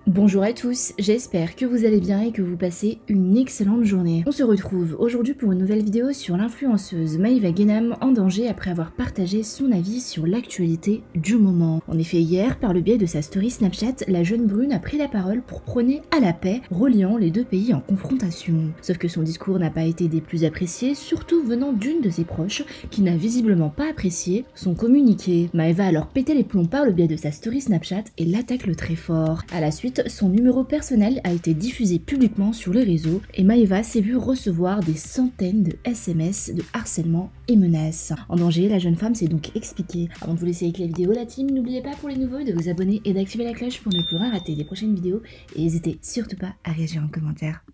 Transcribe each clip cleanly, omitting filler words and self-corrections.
Bonjour à tous, j'espère que vous allez bien et que vous passez une excellente journée. On se retrouve aujourd'hui pour une nouvelle vidéo sur l'influenceuse Maeva Guénam en danger après avoir partagé son avis sur l'actualité du moment. En effet, hier, par le biais de sa story Snapchat, la jeune brune a pris la parole pour prôner à la paix, reliant les deux pays en confrontation. Sauf que son discours n'a pas été des plus appréciés, surtout venant d'une de ses proches qui n'a visiblement pas apprécié son communiqué. Maeva a alors pété les plombs par le biais de sa story Snapchat et l'attaque le très fort. À la suite, son numéro personnel a été diffusé publiquement sur les réseaux et Maeva s'est vue recevoir des centaines de SMS de harcèlement et menaces. En danger, la jeune femme s'est donc expliquée. Avant de vous laisser avec la vidéo, la team, n'oubliez pas pour les nouveaux de vous abonner et d'activer la cloche pour ne plus rien rater des prochaines vidéos et n'hésitez surtout pas à réagir en commentaire.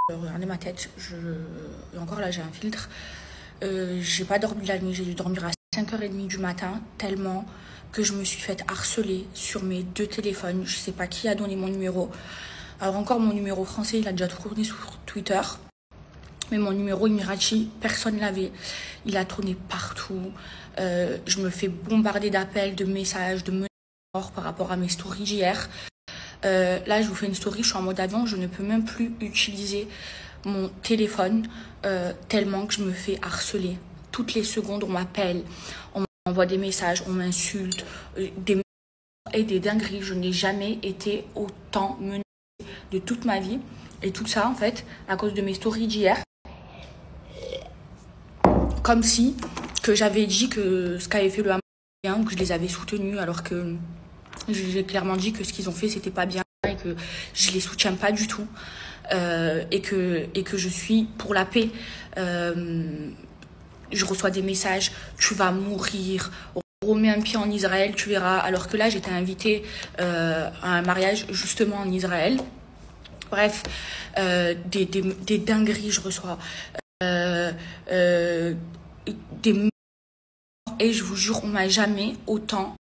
Regardez ma tête, et encore là j'ai un filtre. J'ai pas dormi la nuit, j'ai dû dormir à 5h30 du matin, tellement que je me suis faite harceler sur mes deux téléphones. Je sais pas qui a donné mon numéro. Alors encore mon numéro français, il a déjà tourné sur Twitter. Mais mon numéro Emirachi, personne l'avait. Il a tourné partout. Je me fais bombarder d'appels, de messages, de menaces par rapport à mes stories d'hier. Là, je vous fais une story, je suis en mode avion, je ne peux même plus utiliser mon téléphone tellement que je me fais harceler. Toutes les secondes, on m'appelle, on m'envoie des messages, on m'insulte, des dingueries. Je n'ai jamais été autant menacée de toute ma vie. Et tout ça, en fait, à cause de mes stories d'hier. Comme si que j'avais dit que ce qu'avait fait le Hamas, que je les avais soutenus, alors que j'ai clairement dit que ce qu'ils ont fait, c'était pas bien et que je les soutiens pas du tout. Et que je suis pour la paix. Je reçois des messages, tu vas mourir, remets un pied en Israël, tu verras. Alors que là, j'étais invitée à un mariage justement en Israël. Bref, des dingueries, je reçois. Et je vous jure, on m'a jamais autant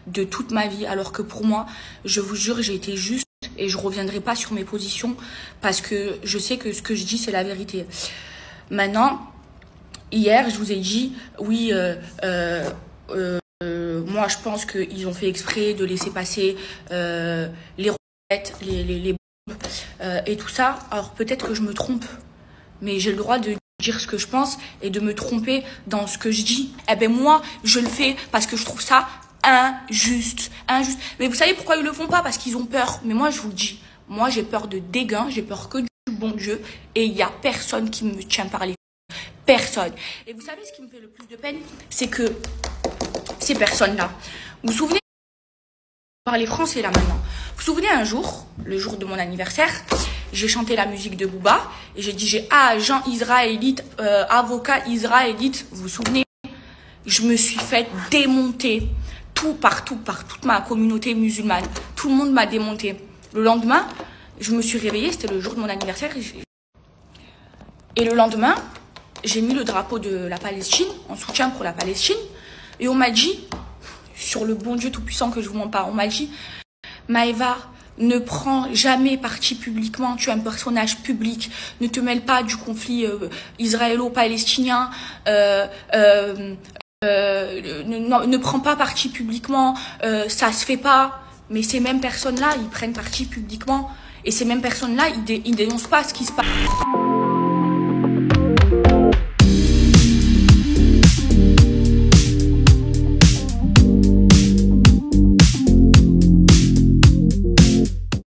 de toute ma vie. Alors que pour moi, je vous jure, j'ai été juste et je reviendrai pas sur mes positions parce que je sais que ce que je dis, c'est la vérité. Maintenant, hier, je vous ai dit, oui, moi, je pense qu'ils ont fait exprès de laisser passer les roquettes, les bombes et tout ça. Alors, peut-être que je me trompe, mais j'ai le droit de dire ce que je pense et de me tromper dans ce que je dis. Eh ben, moi, je le fais parce que je trouve ça injuste. Mais vous savez pourquoi ils le font pas? Parce qu'ils ont peur. Mais moi, je vous le dis, moi, j'ai peur de dégain, j'ai peur que du bon Dieu et il y a personne qui me tient par les personne. Et vous savez ce qui me fait le plus de peine, c'est que ces personnes-là, vous vous souvenez, parler français là maintenant, vous vous souvenez un jour, le jour de mon anniversaire, j'ai chanté la musique de Booba et j'ai dit j'ai agent israélite, avocat israélite, vous vous souvenez, je me suis fait démonter par toute ma communauté musulmane, tout le monde m'a démonté. Le lendemain, je me suis réveillée, c'était le jour de mon anniversaire et le lendemain, j'ai mis le drapeau de la Palestine, en soutien pour la Palestine. Et on m'a dit, sur le bon Dieu tout-puissant que je vous mens pas, on m'a dit, Maeva, ne prends jamais parti publiquement, tu es un personnage public, ne te mêle pas du conflit israélo-palestinien, ne prends pas parti publiquement, ça se fait pas. Mais ces mêmes personnes-là, ils prennent parti publiquement. Et ces mêmes personnes-là, ils dénoncent pas ce qui se passe.